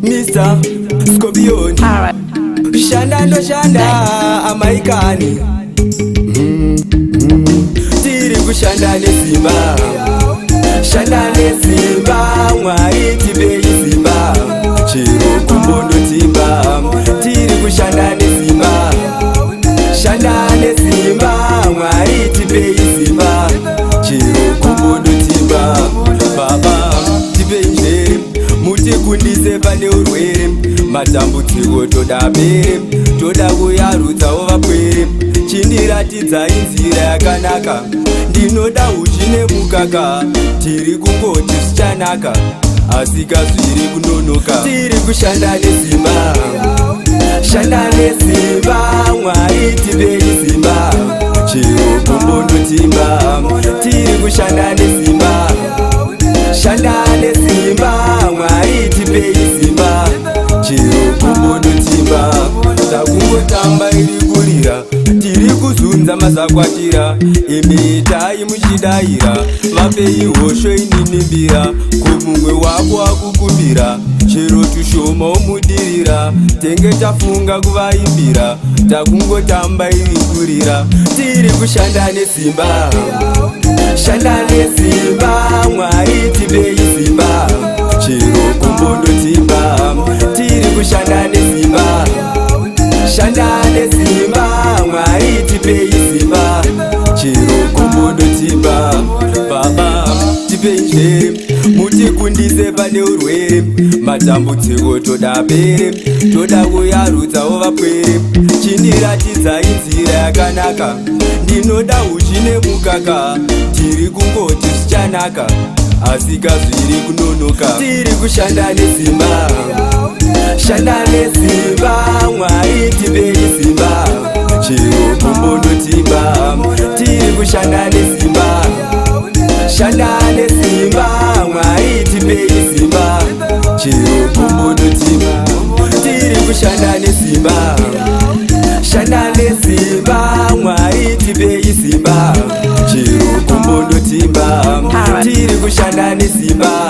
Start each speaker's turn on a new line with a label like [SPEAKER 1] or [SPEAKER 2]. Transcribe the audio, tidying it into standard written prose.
[SPEAKER 1] Mr. Scorpion. Shanda no shanda amaikani. Tiri kushanda nesimba. Shanda nesimba mwari tibe isimba. Chiro kumbondo timba. Tiri kushanda nesimba. Shanda nesimba mwari tibe isimba. Chiro kumbondo timba. Baba tibe njeri muti kundise pane urwere matambudziko toda bere toda kuyarutsawo vapwere chindiratidza inzira yakanaka ndinoda uchine mukaka tiri kungoti zvichanaka asi kazviri kunonoka tiri kushanda nesimba shanda nesimba mwari tibe isimba chiro kumbonotimba tiri kushanda nesimba shanda nesimba mwari tibe isimba chiro kumbonotimba takungotamba iri kurira tiri kuzunza mazakwatira imitai muchidaira mapei hosho ininimbira kumumwe wako akukumbira chero tushoma omudirira tenge tafunga kuvaimbira takungotamba iri kurira tiri kushanda nesimba shanda nesimba mwari tibe isimba chiro kumbonotimba tiri kushanda nesimba shanda nesimba mwari tibe isimba chiro kumbonotimba baba tibe njeri muti kundise pane urwere matambudziko toda bere toda kuyarutsawo vapwere chindiratidza inzira yakanaka ndinoda uchine mukaka tiri kungoti zvichanaka asi kazviri kunonoka tiri kushanda nesimba shanda nesimba mwari tibe isimba chiro kumbonotimba tiri kushanda nesimba shanda nesimba mwari tibe isimba chiro kumbonotimba tiri kushanda nesimba shanda nesimba mwari tibe isimba chiro kumbonotimba tiri kushanda nesimba